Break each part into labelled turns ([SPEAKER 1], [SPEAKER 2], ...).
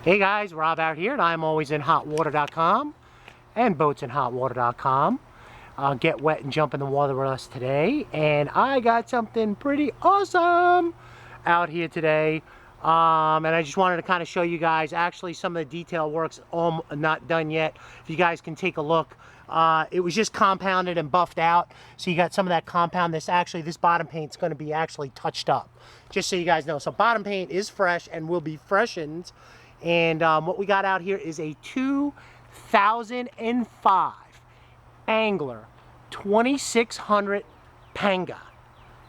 [SPEAKER 1] Hey guys, Rob out here at ImAlwaysInHotWater.com and BoatsInHotWater.com. Get wet and jump in the water with us today, and I got something pretty awesome out here today. And I just wanted to kind of show you guys. Actually, some of the detail work's not done yet. If you guys can take a look, it was just compounded and buffed out, so you got some of that compound. This bottom paint's going to be actually touched up, just so you guys know. So bottom paint is fresh and will be freshened. And what we got out here is a 2005 Angler 2600 Panga.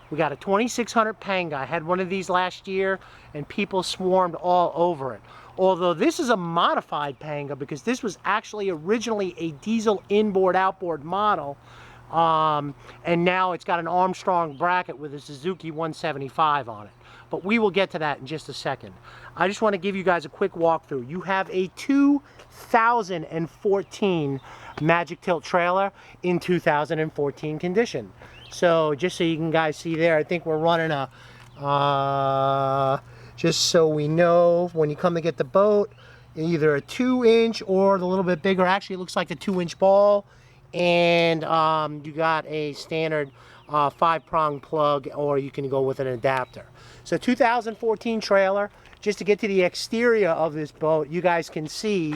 [SPEAKER 1] We got a 2600 Panga. I had one of these last year and people swarmed all over it. Although this is a modified Panga, because this was actually originally a diesel inboard outboard model. And now it's got an Armstrong bracket with a Suzuki 175 on it. But we will get to that in just a second. I just want to give you guys a quick walkthrough. You have a 2014 Magic Tilt trailer in 2014 condition. So just so you can guys see there, I think we're running a, just so we know, when you come to get the boat, either a 2-inch or the little bit bigger. Actually, it looks like a 2-inch ball. And you got a standard 5-prong plug, or you can go with an adapter. So 2014 trailer. Just to get to the exterior of this boat, you guys can see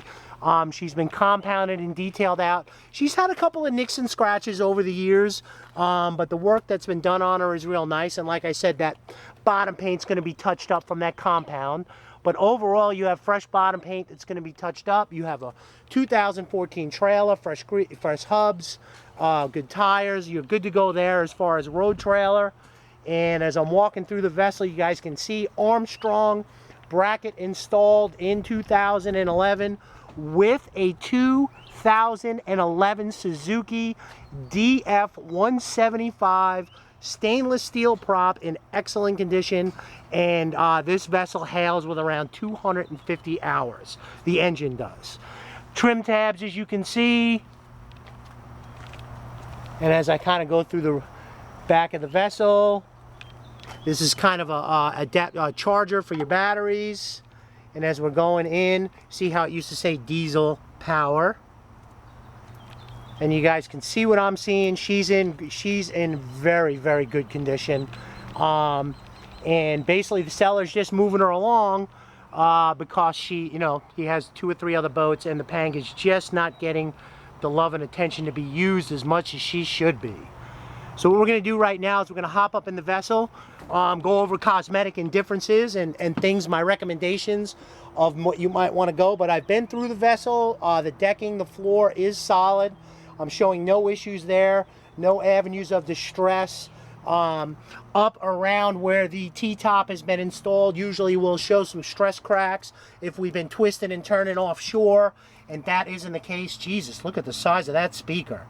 [SPEAKER 1] she's been compounded and detailed out. She's had a couple of nicks and scratches over the years, but the work that's been done on her is real nice. And like I said, that bottom paint's going to be touched up from that compound. But overall, you have fresh bottom paint that's going to be touched up. You have a 2014 trailer, fresh hubs, good tires. You're good to go there as far as road trailer. And as I'm walking through the vessel, you guys can see Armstrong bracket installed in 2011 with a 2011 Suzuki DF 175 stainless steel prop in excellent condition. And this vessel hails with around 250 hours. The engine does. Trim tabs, as you can see. And as I kind of go through the back of the vessel, this is kind of a charger for your batteries. And as we're going in, see how it used to say diesel power. And you guys can see what I'm seeing. She's in very, very good condition. And basically the seller's just moving her along because he has 2 or 3 other boats, and the Panga's just not getting the love and attention to be used as much as she should be. So what we're going to do right now is we're going to hop up in the vessel, go over cosmetic and differences and things, my recommendations of what you might want to go. But I've been through the vessel. The decking, the floor is solid. I'm showing no issues there, no avenues of distress. Up around where the T-top has been installed, usually we'll show some stress cracks if we've been twisting and turning offshore, and that isn't the case. Jesus, look at the size of that speaker.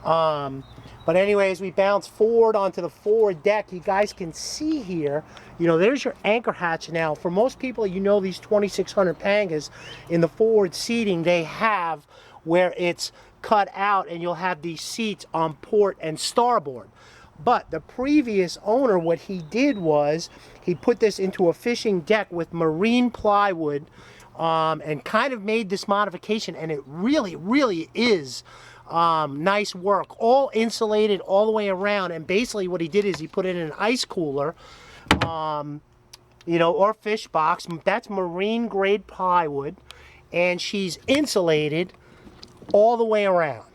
[SPEAKER 1] But anyways, we bounce forward onto the Fore Deck. You guys can see here, there's your anchor hatch. Now, for most people, these 2600 Pangas in the forward seating, they have where it's cut out, and you'll have these seats on port and starboard. But the previous owner, what he did was he put this into a fishing deck with marine plywood, and kind of made this modification, and it really, really is nice work. All insulated all the way around. And basically what he did is he put it in an ice cooler, or fish box. That's marine grade plywood, and she's insulated all the way around.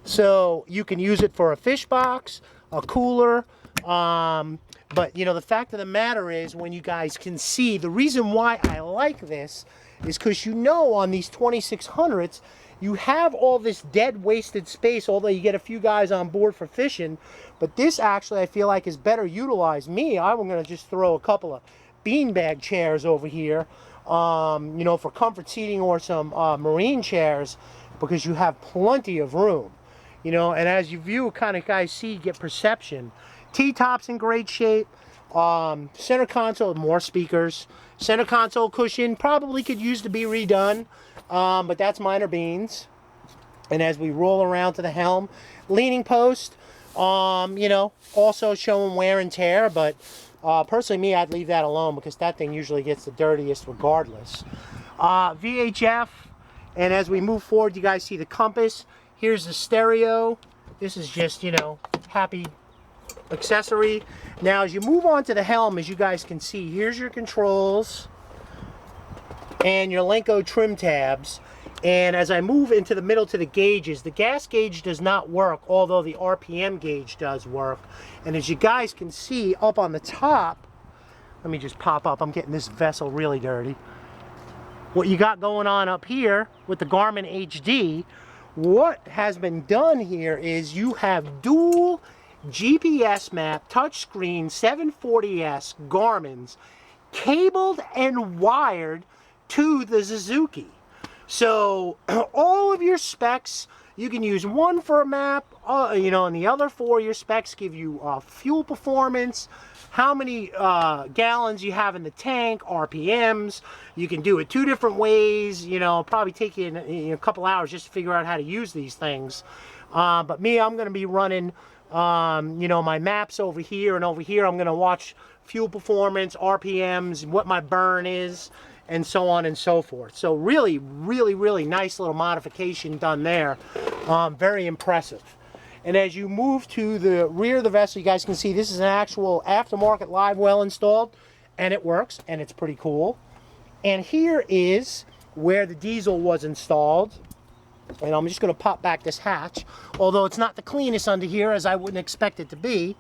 [SPEAKER 1] So you can use it for a fish box, a cooler, but the fact of the matter is, when you guys can see, the reason why I like this is because on these 2600s, you have all this dead, wasted space, although you get a few guys on board for fishing. But this actually, I feel like, is better utilized. I'm going to just throw a couple of beanbag chairs over here, for comfort seating, or some marine chairs, because you have plenty of room. And as you view, kind of guys see, get perception. T-top's in great shape. Center console, more speakers. Center console cushion probably could use to be redone, but that's minor beans. And as we roll around to the helm, leaning post, also showing wear and tear, but Personally, me, I'd leave that alone because that thing usually gets the dirtiest regardless. VHF, and as we move forward, you guys see the compass. Here's the stereo. This is just, you know, happy accessory. Now, as you move on to the helm, as you guys can see, here's your controls and your Lenco trim tabs. And as I move into the middle to the gauges, the gas gauge does not work, although the RPM gauge does work. And as you guys can see up on the top, let me just pop up, I'm getting this vessel really dirty. What you got going on up here with the Garmin HD, what has been done here is you have dual GPS map touchscreen 740S Garmin's cabled and wired to the Suzuki. So all of your specs, you can use one for a map, you know, and the other for your specs give you fuel performance, how many gallons you have in the tank, RPMs. You can do it 2 different ways, you know, probably take you a couple hours just to figure out how to use these things. But me, I'm going to be running, you know, my maps over here, and over here I'm going to watch fuel performance, RPMs, what my burn is, and so on and so forth. So really, really nice little modification done there. Very impressive. And as you move to the rear of the vessel, you guys can see this is an actual aftermarket live well installed, and it works, and it's pretty cool. And here is where the diesel was installed. And I'm just going to pop back this hatch, although it's not the cleanest under here, as I wouldn't expect it to be.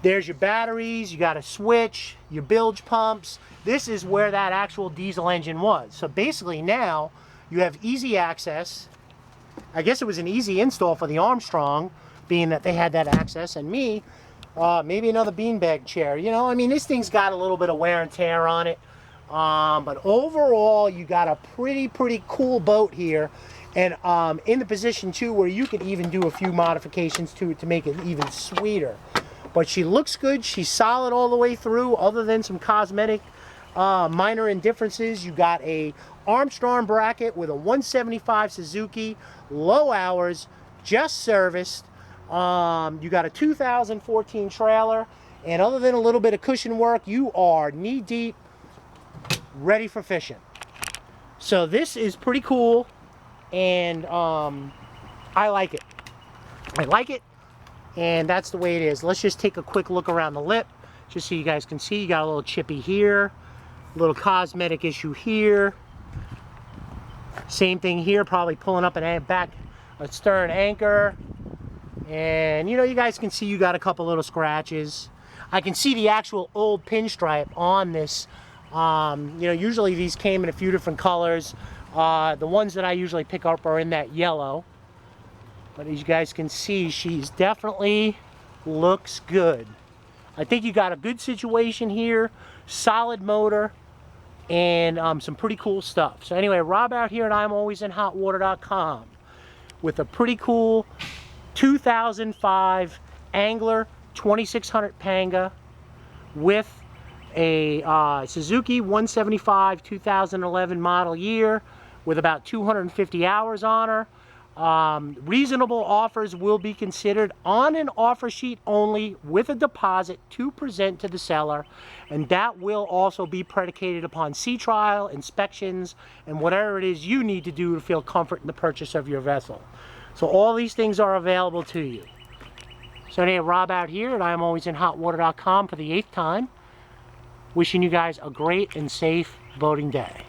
[SPEAKER 1] There's your batteries, you got a switch, your bilge pumps. This is where that actual diesel engine was. So basically now you have easy access. I guess it was an easy install for the Armstrong, being that they had that access, and me, maybe another beanbag chair. You know, I mean, this thing's got a little bit of wear and tear on it. But overall, you got a pretty cool boat here. And in the position too where you could even do a few modifications to it to make it even sweeter. But she looks good, she's solid all the way through, other than some cosmetic minor indifferences. You got a Armstrong bracket with a 175 Suzuki, low hours, just serviced. You got a 2014 trailer, and other than a little bit of cushion work, you are knee deep, ready for fishing. So this is pretty cool, and I like it. I like it. And that's the way it is. Let's just take a quick look around the lip, just so you guys can see. You got a little chippy here, a little cosmetic issue here. Same thing here, probably pulling up a stern anchor. And you know, you guys can see you got a couple little scratches. I can see the actual old pinstripe on this. You know, usually these came in a few different colors. The ones that I usually pick up are in that yellow. But as you guys can see, she's definitely looks good. I think you got a good situation here, solid motor, and some pretty cool stuff. So anyway, Rob out here at ImAlwaysInHotWater.com with a pretty cool 2005 Angler 2600 Panga with a Suzuki 175 2011 model year with about 250 hours on her. Reasonable offers will be considered on an offer sheet only with a deposit to present to the seller, and that will also be predicated upon sea trial, inspections, and whatever it is you need to do to feel comfort in the purchase of your vessel. So all these things are available to you. So anyway, Rob out here at ImAlwaysInHotWater.com for the 8th time, wishing you guys a great and safe boating day.